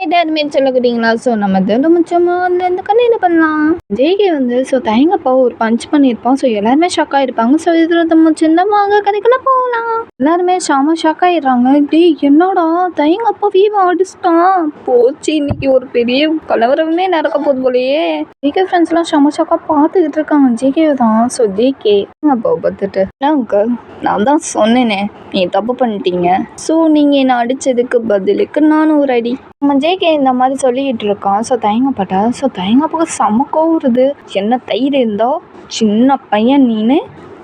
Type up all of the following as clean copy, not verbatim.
அதுமாரி சொல்லக்கூட்டீங்களா? ஸோ நம்ம தினமுச்சமா வந்து இந்த கண்ணு என்ன பண்ணலாம்? ஜேகே வந்து தயங்கப்பா ஒரு பஞ்ச் பண்ணியிருப்பான். ஸோ எல்லாருமே ஷாக் ஆயிருப்பாங்க. ஸோ இதில் நம்ம சின்னமாக கதைக்குள்ள போகலாம். எல்லாருமே செம ஷாக் ஆயிடுறாங்க. டேய் என்னடா தயங்கப்பா வீவன் அடிச்சிட்டான். போச்சு இன்னைக்கு ஒரு பெரிய கலவரமே நடக்க போகுது போலயே. ஜேகே ஃப்ரெண்ட்ஸ்லாம் செம ஷாக்காக பார்த்துக்கிட்டு இருக்காங்க. ஜேகே தான். ஸோ ஜேகே அப்போ பார்த்துட்டு அங்கிள் நான் தான் சொன்னேனே நீ தப்பு பண்ணிட்டீங்க. ஸோ நீங்கள் என்னை அடித்ததுக்கு பதிலுக்கு நானும் ஒரு அடி. நம்ம ஜேகே இந்த மாதிரி சொல்லிக்கிட்டு இருக்கான். ஸோ தயங்கப்பட்டா. ஸோ தயங்கப்பாக்கு செம கோவம் வருது. என்ன தைரியம் இருந்தா சின்ன பையன் நீனு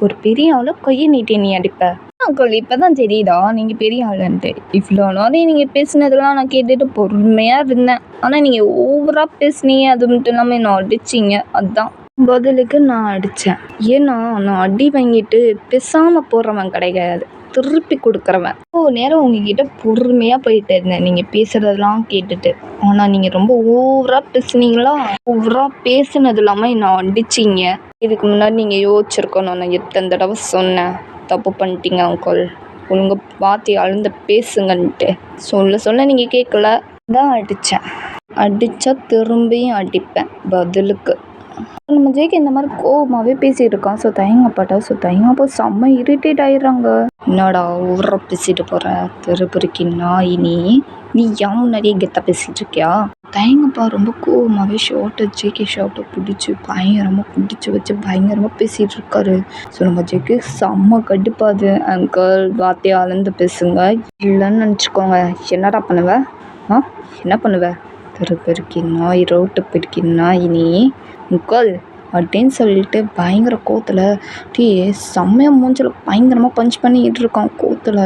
ஒரு பெரிய ஆளு கையை நீட்டி நீ அடிப்ப. அங்கிள் இப்போ தான் தெரியுதா நீங்கள் பெரிய ஆளுன்ட்டு. இவ்வளோ நேரம் நீங்கள் பேசினதெல்லாம் நான் கேட்டுட்டு பொறுமையாக இருந்தேன். ஆனால் நீங்கள் ஓவராக பேசுனீங்க. அது மட்டும் இல்லாமல் என்ன அடிச்சிங்க. அதுதான் பதிலுக்கு நான் அடித்தேன். ஏன்னா நான் அடி வாங்கிட்டு பேசாமல் போடுறவன் கிடையாது, திருப்பி கொடுக்குறவன். நேரம் உங்ககிட்ட பொறுமையாக போயிட்டு இருந்தேன் நீங்கள் பேசுகிறதெல்லாம் கேட்டுட்டு. ஆனால் நீங்கள் ரொம்ப ஓவராக பேசுனீங்களா. ஓவராக பேசுனது இல்லாமல் என்ன அடிச்சிங்க. இதுக்கு முன்னாடி நீங்கள் யோசிச்சிருக்கணும். நான் எத்தனை தடவை சொன்னேன் தப்பு பண்ணிட்டீங்க அங்கிள், உங்கள் வார்த்தை அழுந்த பேசுங்கன்ட்டு சொல்ல நீங்கள் கேட்கல. தான் அடித்தேன். அடித்தா திரும்பியும் அடிப்பேன் பதிலுக்கு. நம்ம ஜேகே இந்த மாதிரி கோவமாகவே பேசிகிட்டு இருக்கான். ஸோ தயங்கப்பட்டா. ஸோ தயங்கப்போ செம்ம இரிட்டேட் ஆயிடுறாங்க. என்னடா ஊரை பேசிட்டு போகிற திருப்பூருக்கு நாய் நீ ஏன் முன்னாடியே கெத்தாக பேசிகிட்டு இருக்கியா. தயங்கப்பா ரொம்ப கோவமாகவே ஜேகே ஷார்ட்டை பிடிச்சி பயங்கரமாக பிடிச்சி வச்சு பயங்கரமாக பேசிகிட்டு இருக்காரு. ஸோ நம்ம ஜேகே செம்ம கடுப்பாது. அங்கிள் வார்த்தையை அளந்து பேசுங்க, இல்லைன்னு நினச்சிக்கோங்க. என்னடா பண்ணுவேன்? என்ன பண்ணுவேன்? திருப்பூருக்கு நாய் ரோட்டு பெருக்கி நாய் நீ அங்கிள் அப்படின்னு சொல்லிட்டு பயங்கர கோத்தில் செம்மையாக மூஞ்சில் பயங்கரமாக பஞ்ச் பண்ணிக்கிட்டு இருக்கான். கோத்தில்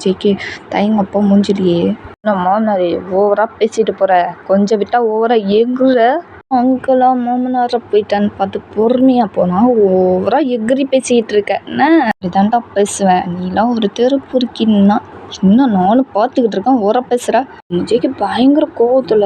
ஜேகே தயங்கப்பா மூஞ்சிலேயே நம்ம நிறைய ஓவராக பேசிட்டு போகிற, கொஞ்சம் விட்டால் ஓவராக எங்குற அங்கிளாக மாமனாரை போயிட்டான்னு பார்த்து பொறுமையாக போனால் ஓவராக எகிரி பேசிக்கிட்டு இருக்க. என்ன இப்படிதான்டா பேசுவேன், நீலாம் ஒரு திருப்பூருக்கின்னா இன்னும் நானும் பார்த்துக்கிட்டு இருக்கேன் ஓவராக பேசுகிற. ஜேகே பயங்கர கோவத்தில்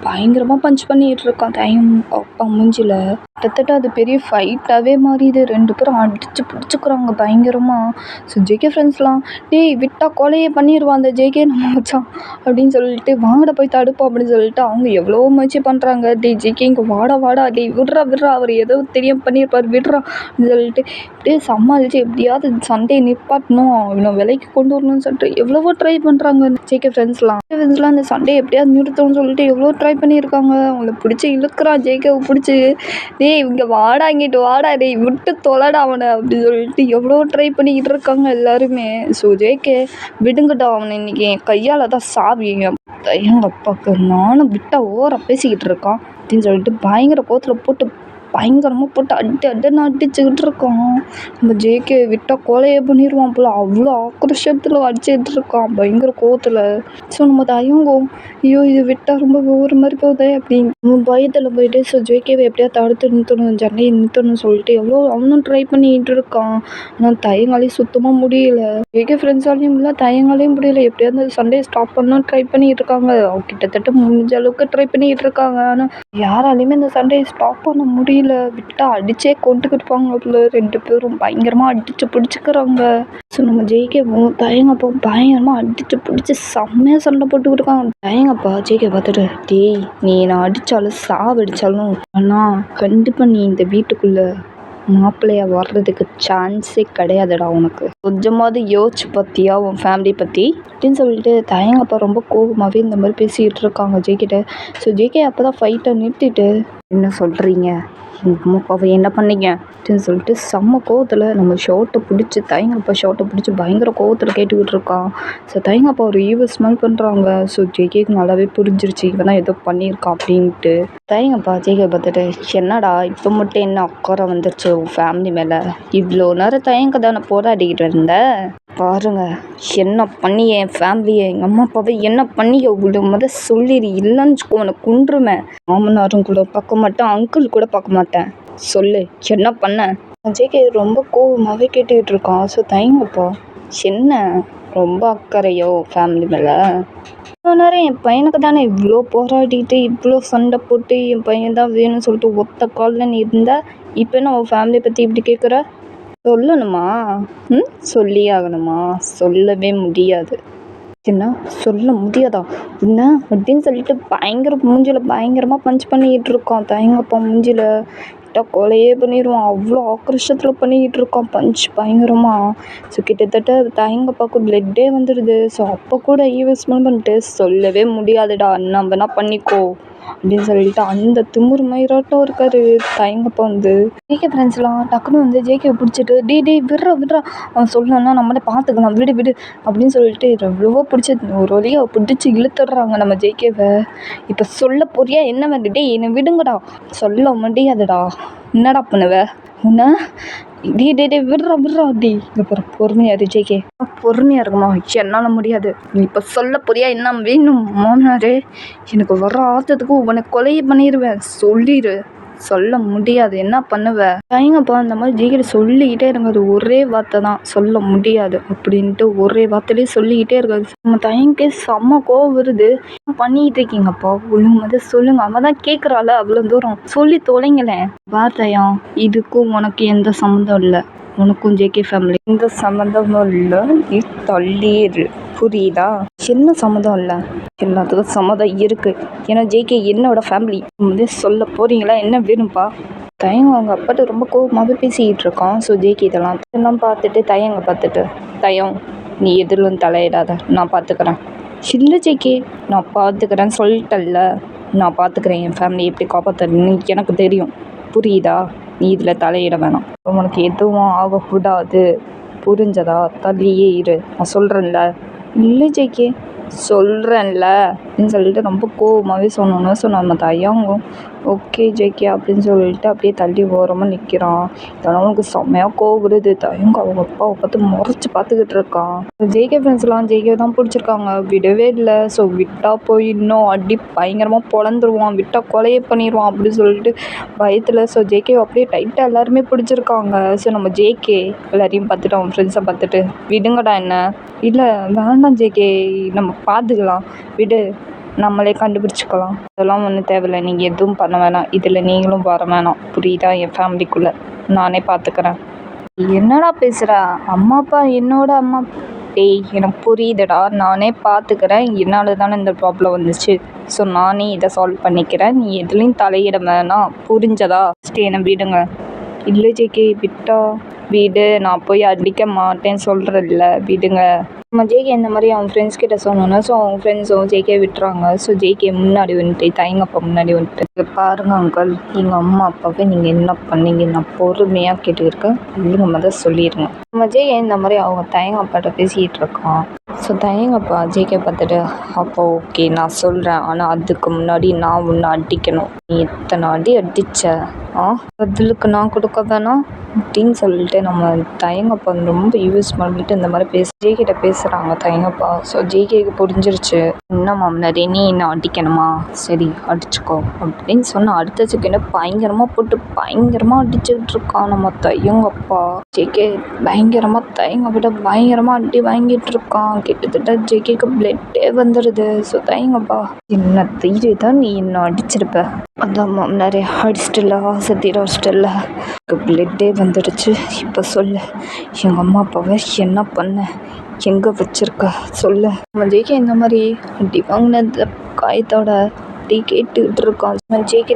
பயங்கரமாக பஞ்ச் பண்ணிகிட்டு இருக்கான் அப்பா மூஞ்சில். கிட்டத்தட்ட அது பெரிய ஃபைட்டாகவே மாறிது. 2 பேரும் அடித்து பிடிச்சிக்கிறாங்க பயங்கரமாக. ஸோ ஜேகே ஃப்ரெண்ட்ஸ்லாம் டேய் விட்டா கொலையே பண்ணிடுவான் அந்த ஜேகே நம்ம மச்சான் அப்படின்னு சொல்லிட்டு வாங்கட போய் தடுப்போம் அப்படின்னு சொல்லிட்டு அவங்க எவ்வளோ முயற்சி பண்ணுறாங்க. டேய் ஜேகே இங்கே வாடா டேய் விட்றா அவர் ஏதோ தெரியாமல் பண்ணியிருப்பார் விட்றா அப்படின்னு சொல்லிட்டு இப்படியே சமாளித்து எப்படியாவது சண்டையை நிப்பாட்டணும், இவனை விலைக்கு கொண்டு வரணும்னு சொல்லிட்டு எவ்வளவோ ட்ரை பண்ணுறாங்க. ஜேகே ஃப்ரெண்ட்ஸ்லாம் அந்த சண்டையை எப்படியாவது நிறுத்தணும்னு சொல்லிட்டு எவ்வளோ ட்ரை பண்ணியிருக்காங்க. அவங்கள பிடிச்சி இழுக்கிறான் ஜேகேவை பிடிச்சி. டேய் இங்கே வாடா இங்கிட்டு வாடா டேய் விட்டு தொலைடா அவனை அப்படின்னு சொல்லிட்டு எவ்வளோ ட்ரை பண்ணிக்கிட்டு இருக்காங்க எல்லாருமே. ஸோ ஜேகே விடுங்கடா அவனை இன்னைக்கு என் கையால் தான் சாவிங்க. எங்கள் அப்பாவுக்கு நானும் விட்டா ஓர பேசிக்கிட்டு இருக்கான் அப்படின்னு சொல்லிட்டு பயங்கர கோத்தில் போட்டு பயங்கரமாக போட்டு அடின்னு அடிச்சுக்கிட்டு இருக்கோம். நம்ம ஜேகே விட்டால் கொலையே பண்ணிடுவான் போல் அவ்வளோ ஆக்ரோஷத்தில் அடிச்சுக்கிட்டு இருக்கான் பயங்கர கோவத்தில். ஸோ நம்ம தயங்கும் ஐயோ இது விட்டால் ரொம்ப ஒவ்வொரு மாதிரி போகுதே அப்படின்னு பயத்தில் போயிட்டு ஸோ ஜேகேவை எப்படியா தடுத்து நிறுத்தணும், சண்டையை நிறுத்தணும்னு சொல்லிட்டு எவ்வளோ அவனும் ட்ரை பண்ணிக்கிட்டு இருக்கான். ஆனால் தயங்காலையும் சுத்தமாக முடியல. ஜேகே ஃப்ரெண்ட்ஸாலையும் இல்லை தயங்காலையும் முடியல. எப்படியாவது அந்த சண்டையை ஸ்டாப் பண்ணணும் ட்ரை பண்ணிக்கிட்டு இருக்காங்க. கிட்டத்தட்ட முடிஞ்ச அளவுக்கு ட்ரை பண்ணிக்கிட்டு இருக்காங்க. ஆனால் யாராலையுமே இந்த சண்டையை ஸ்டாப் பண்ண முடியல. விட்டா அடிச்சே கொண்டுக்கிட்டு இருப்பாங்க. 2 பேரும் பயங்கரமாக அடிச்சு பிடிச்சிக்கிறாங்க. ஸோ நம்ம ஜேகேவும் தயங்கப்பா பயங்கரமாக அடிச்சு பிடிச்சி செம்மையாக சண்டை போட்டுக்கிட்டு இருக்காங்க. தயங்கப்பா ஜேகே பார்த்துட்டு டேய் நீ நான் அடித்தாலும் சாவடிச்சாலும் ஆனால் கண்டிப்பாக நீ இந்த வீட்டுக்குள்ளே மாப்பிள்ளையா வர்றதுக்கு சான்ஸே கிடையாதுடா. உனக்கு கொஞ்சமாவது யோசிச்சு பார்த்தியா உன் ஃபேமிலி பற்றி அப்படின்னு சொல்லிட்டு தயங்கப்பா ரொம்ப கோபமாகவே இந்த மாதிரி பேசிக்கிட்டு இருக்காங்க ஜேகிட்ட. ஸோ ஜேகே அப்போ தான் ஃபைட்டை நிறுத்திட்டு என்ன சொல்கிறீங்க எங்கள் அம்மா அப்பாவை என்ன பண்ணீங்க அப்படின்னு சொல்லிட்டு செம்ம கோவத்தில் நம்ம ஷோட்டை பிடிச்சி தயங்கப்பா ஷோட்டை பிடிச்சி பயங்கர கோவத்தில் கேட்டுக்கிட்டு இருக்கான். ஸோ தயங்கப்பா ஒரு ஈவல் ஸ்மெல் பண்ணுறாங்க. ஸோ ஜேகேக்கு நல்லாவே புரிஞ்சிருச்சு இவன் தான் ஏதோ பண்ணியிருக்கான் அப்படின்ட்டு. தயங்கப்பா ஜேகே பார்த்துட்டு என்னடா இப்போ மட்டும் என்ன அக்கறை வந்துருச்சு உன் ஃபேமிலி மேலே, இவ்வளோ நேரம் தயங்க தானே போராடிக்கிட்டு இருந்த, பாருங்க என்ன பண்ணி என் ஃபேமிலியை எங்கள் அம்மா அப்பாவை என்ன பண்ணி இவ்வளோ சொல்லிடு, இல்லைன்னு உன்னை குன்றுமே. மாமனாரும் கூட பார்க்க மாட்டேன், அங்கிள் கூட பார்க்க மாட்டேன், சொல்லு என்ன பண்ண. ஜேகே ரொம்ப கோவமாகவே கேட்டுக்கிட்டு இருக்கான். ஸோ தயங்கப்பா என்ன ரொம்ப அக்கறையோ ஃபேமிலி மேலே, இவ்வளோ நேரம் என் பையனுக்கு தானே இவ்வளோ போராடிட்டு இவ்வளோ சண்டை போட்டு என் பையன் தான் வேணும்னு சொல்லிட்டு ஒத்த காலில் நீ இருந்தா இப்போ என்ன உன் ஃபேமிலியை பற்றி இப்படி கேட்குற, சொல்லணுமா? சொல்லியே ஆகணுமா? சொல்லவே முடியாது. என்ன சொல்ல முடியாதா என்ன அப்படின்னு சொல்லிட்டு மூஞ்சில பயங்கரமாக பஞ்ச் பண்ணிக்கிட்டு இருக்கான். தயங்கப்பா மூஞ்சில விட்டா கொலையே பண்ணிடுவான். அவ்வளோ ஆக்ரோஷத்தில் பண்ணிக்கிட்டு இருக்கான் பஞ்ச் பயங்கரமாக. ஸோ கிட்டத்தட்ட தயங்கப்பாவுக்கு பிளட்டே வந்துடுது. ஸோ அப்போ கூட ஈவஸ்மெண்ட் பண்ணிட்டு சொல்லவே முடியாதுடா நம்ம என்ன பண்ணிக்கோ அப்படின்னு சொல்லிட்டு அந்த திமிரு மயிராட்டம் இருக்காரு தயங்கப்பா வந்து. ஜேகே ஃப்ரெண்ட்ஸ்லாம் டக்குன்னு வந்து ஜேகேவை பிடிச்சிட்டு டே விட்றா அவன் சொல்லணும்னா நம்மளே பார்த்துக்கலாம் விடு அப்படின்னு சொல்லிட்டு எவ்வளவோ பிடிச்சி ஒரு வழியாக பிடிச்சி இழுத்துடுறாங்க நம்ம ஜேகேவை. இப்போ சொல்ல போறியா என்ன வந்து டே என்னை விடுங்கடா சொல்ல முடியாதுடா என்னடா பண்ணுவ உன்ன டே விட்றா டே இப்போ பொறுமையாரு ஜேகே பொறுமையாக இருக்குமா என்னால் முடியாது நீ இப்போ சொல்ல போறியா என்ன வேணும் மாமனாரே எனக்கு வர ஆத்தத்துக்கு உனக்கு கொலையை பண்ணிடுவேன் சொல்லிடு சொல்ல முடியாது என்ன பண்ணுவ தயங்கப்பா அந்த மாதிரி ஜெயிக்கிற சொல்லிக்கிட்டே இருக்காது. ஒரே வார்த்தை தான் சொல்ல முடியாது அப்படின்ட்டு ஒரே வார்த்தையிலே சொல்லிக்கிட்டே இருக்காது. நம்ம தயங்கே செம்ம கோவம் வருது. பண்ணிக்கிட்டு இருக்கீங்கப்பா ஒழுங்கு மாதிரி சொல்லுங்க. அவன் தான் கேட்குறாள் அவ்வளோ தூரம் சொல்லி தொலைங்களேன். வார்த்தையா இதுக்கும் உனக்கு எந்த சம்மந்தம் இல்லை. உனக்கும் ஜேகே ஃபேமிலி எந்த சம்மந்தமும் இல்லை. நீ தள்ளிடு புரியுதா. என்ன சம்மந்தம் இல்லை எல்லாத்துக்கும் சம்மதம் இருக்குது. ஏன்னா ஜேகே என்னோட ஃபேமிலி வந்து சொல்ல போகிறீங்களா என்ன வேணும்ப்பா. தயங்க அவங்க அப்பாட்ட ரொம்ப கோபமாகவே பேசிக்கிட்டு இருக்கான். ஸோ ஜேகே இதெல்லாம் பார்த்துட்டு தயங்க பார்த்துட்டு தயம் நீ எதிலும் தலையிடாத நான் பார்த்துக்கிறேன். இல்லை ஜேகே நான் பார்த்துக்கிறேன்னு சொல்லிட்டல்ல நான் பார்த்துக்கிறேன். என் ஃபேமிலி எப்படி காப்பாற்றுறேன்னு எனக்கு தெரியும் புரியுதா. நீ இதில் தலையிட வேணாம். உனக்கு எதுவும் ஆகக்கூடாது புரிஞ்சதா. தள்ளியே இரு நான் சொல்கிறேன்ல. இல்லை ஜேகே சொல்கிறேன்ல அப்படின்னு சொல்லிட்டு ரொம்ப கோவமாகவே சொன்னோன்னு. ஸோ நம்ம தயங்கும் ஓகே ஜேகே அப்படின்னு சொல்லிட்டு அப்படியே தள்ளி ஓரமாக நிற்கிறான். இதெல்லாம் அவனுக்கு செம்மையாக கோவப்படுது. தயங்க அவங்க அப்பாவை பார்த்து முறைச்சி பார்த்துக்கிட்டு இருக்கான். ஜேகே ஃப்ரெண்ட்ஸ்லாம் ஜேகே தான் பிடிச்சிருக்காங்க விடவே இல்லை. ஸோ விட்டா போய் இன்னும் அடி பயங்கரமாக பொழந்துருவான் விட்டா கொலையே பண்ணிடுவான் அப்படின்னு சொல்லிட்டு பயத்தில். ஸோ ஜேகே அப்படியே டைட்டாக எல்லாருமே பிடிச்சிருக்காங்க. ஸோ நம்ம ஜேகே எல்லாரையும் பார்த்துட்டு அவன் ஃப்ரெண்ட்ஸை பார்த்துட்டு விடுங்கடா என்ன இல்லை வேண்டாம் ஜேகே நம்ம பார்த்துக்கலாம் விடு நம்மளே கண்டுபிடிச்சிக்கலாம். அதெல்லாம் ஒன்றும் தேவையில்லை. நீங்கள் எதுவும் பண்ண வேணாம். இதில் நீங்களும் வர வேணாம் புரியுதா. என் ஃபேமிலிக்குள்ளே நானே பார்த்துக்கிறேன். என்னடா பேசுகிற அம்மா அப்பா என்னோட அம்மா டேய் எனக்கு புரியுதுடா நானே பார்த்துக்கிறேன். என்னால் தானே இந்த ப்ராப்ளம் வந்துச்சு. ஸோ நானே இதை சால்வ் பண்ணிக்கிறேன். நீ எதுலேயும் தலையிட வேணாம் புரிஞ்சதா. ஃபஸ்ட்டு என்னை விடுங்க. இல்லை ஜேகே விட்டா வீடு நான் போய் அடிக்க மாட்டேன்னு சொல்கிறதில்ல விடுங்க. நம்ம ஜேகே இந்த மாதிரி அவன் ஃப்ரெண்ட்ஸ் கிட்ட சொன்னோன்னா. ஸோ அவங்க ஃப்ரெண்ட்ஸும் ஜேகே விட்டுறாங்க. ஸோ ஜேகே முன்னாடி வந்துட்டு தயங்கப்பா முன்னாடி வந்துட்டு பாருங்க அங்கிள் எங்கள் அம்மா அப்பாவை நீங்கள் என்ன பண்ணீங்க நான் பொறுமையாக கேட்டுருக்கேன் இல்லைங்க மாதிரி சொல்லிடுங்க. நம்ம ஜேகே இந்த மாதிரி அவங்க தயங்கப்பாட்ட பேசிக்கிட்டு இருக்கான். ஸோ தயங்கப்பா ஜேகே பார்த்துட்டு அப்போ ஓகே நான் சொல்கிறேன் ஆனால் அதுக்கு முன்னாடி நான் ஒன்று அடிக்கணும். நீ எத்தனை அடி அடித்த பதிலுக்கு நான் கொடுக்க வேணாம் அப்படின்னு சொல்லிட்டு நம்ம தயங்கப்பா ரொம்ப யூஸ் பண்ணிட்டு இந்த மாதிரி ஜேகிட்ட பேசுகிறாங்க தயங்கப்பா. ஸோ ஜேகேக்கு புரிஞ்சிருச்சு என்னம்மா முன்னாடி நீ என்ன அடிக்கணுமா சரி அடிச்சுக்கோ அப்படின்னு சொன்னால் அடுத்த செகண்ட் பயங்கரமாக போட்டு பயங்கரமாக அடிச்சுக்கிட்டு இருக்கான் நம்ம தயங்கப்பா. ஜேகே பயங்கரமாக தயங்க விட பயங்கரமாக அடி வாங்கிட்டு இருக்கான். கிட்டத்தட்ட ஜேகேக்கு பிளட்டே வந்துடுது. ஸோ தயங்கப்பா என்ன தயிர் தான் நீ என்ன அடிச்சிருப்ப அதான் நிறைய அடிச்சிட்டில்ல ஆசத்திர வச்சிட்டில்ல பிளட்டே வந்துடுச்சு. இப்போ சொல்லு எங்கள் அம்மா அப்பாவை என்ன பண்ண எங்கே வச்சிருக்க சொல்லு. நம்ம ஜேகே இந்த மாதிரி அடி வாங்கினது காயத்தோட அப்படி கேட்டுக்கிட்டு இருக்கான். ஜேகே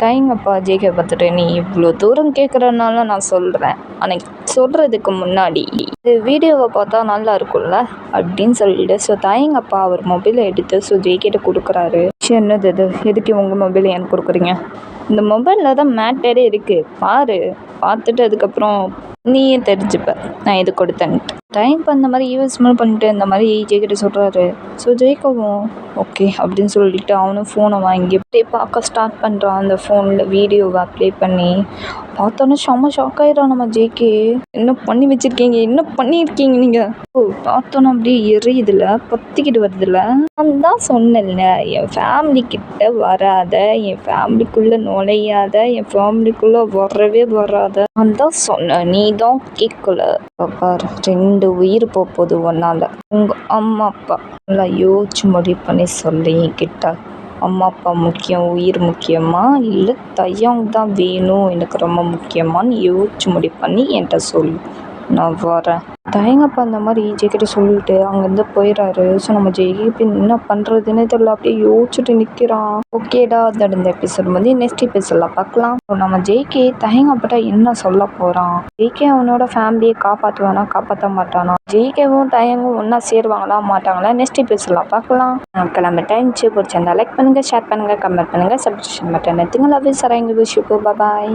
தயங்கப்பா ஜேகே பார்த்துட்டு நீ இவ்வளோ தூரம் கேட்குறதுனால நான் சொல்கிறேன். ஆனால் சொல்கிறதுக்கு முன்னாடி இது வீடியோவை பார்த்தா நல்லா இருக்கும்ல அப்படின்னு சொல்லிட்டு. ஸோ தயங்கப்பா அவர் மொபைலை எடுத்து ஸோ ஜேகேட்ட கொடுக்குறாரு. என்னது இது எதுக்கு உங்கள் மொபைலை எனக்கு கொடுக்குறீங்க. இந்த மொபைலில் தான் மேட்டரே இருக்குது பாரு பார்த்துட்டு அதுக்கப்புறம் நீயே தெரிஞ்சுப்ப நான் எது கொடுத்தேன்ட்டு. டைம் அந்த மாதிரி யூஸ்மெண்ட் பண்ணிட்டு இந்த மாதிரி ஜேகிட்ட சொல்கிறாரு. ஸோ ஜெயிக்கவும் ஓகே அப்படின்னு சொல்லிட்டு அவனும் ஃபோனை வாங்கி அப்படியே பார்க்க ஸ்டார்ட் பண்ணுறான். அந்த ஃபோனில் வீடியோவை அப்ளை பண்ணி பார்த்தோன்னே செம்ம ஷாக் ஆகிடும் நம்ம ஜேகே. என்ன பண்ணி வச்சுருக்கீங்க என்ன பண்ணியிருக்கீங்க நீங்கள். பார்த்தோன்னே அப்படியே எரியுதுல பற்றிக்கிட்டு வருதுல்ல. நான் தான் சொன்னேன்ல என் ஃபேமிலிக்கிட்ட வராத என் ஃபேமிலிக்குள்ளே நுழையாத என் ஃபேமிலிக்குள்ளே வரவே வராத நான் தான் சொன்னேன் நீ தான் கேட்கல. பாரு 2 உயிர் போகுது ஒன்னால். உங்கள் அம்மா அப்பா நல்லா யோசிச்சு முடிவு பண்ணி சொல்லி என்கிட்ட அம்மா அப்பா முக்கியம் உயிர் முக்கியமா இல்லை தயம் தான் வேணும் எனக்கு ரொம்ப முக்கியமான்னு யோசிச்சு முடிவு பண்ணி என்கிட்ட சொல்லு நான் வரேன். தயங்கப்பா அந்த மாதிரி ஜெய்கிட்ட சொல்லிட்டு அங்கேருந்து போயிடுறாரு. ஸோ நம்ம ஜெய்கி இப்போ என்ன பண்ணுறதுன்னே தெரியல, அப்படியே யோசிச்சுட்டு நிற்கிறான். ஓகேடா, அதோட இந்த எபிசோட் வந்து நெக்ஸ்ட் எபிசோட்ல பார்க்கலாம். ஸோ நம்ம ஜெய்கி தயங்கப்பட்ட என்ன சொல்ல போகிறான், ஜெய்கி அவனோட ஃபேமிலியை காப்பாற்றுவானா காப்பாற்ற மாட்டானா, ஜெய்கவும் தயங்கும் ஒன்றா சேருவாங்களா மாட்டாங்களா, நெக்ஸ்ட் எபிசோட்ல பார்க்கலாம். கிளம்ப டைம் பிடிச்சிருந்தா லைக் பண்ணுங்கள், ஷேர் பண்ணுங்கள், கமெண்ட் பண்ணுங்கள், சப்ஸ்கிரைப் பண்ணுங்கள். நெத்திங்களா சராங்க விஷயம். பாய்.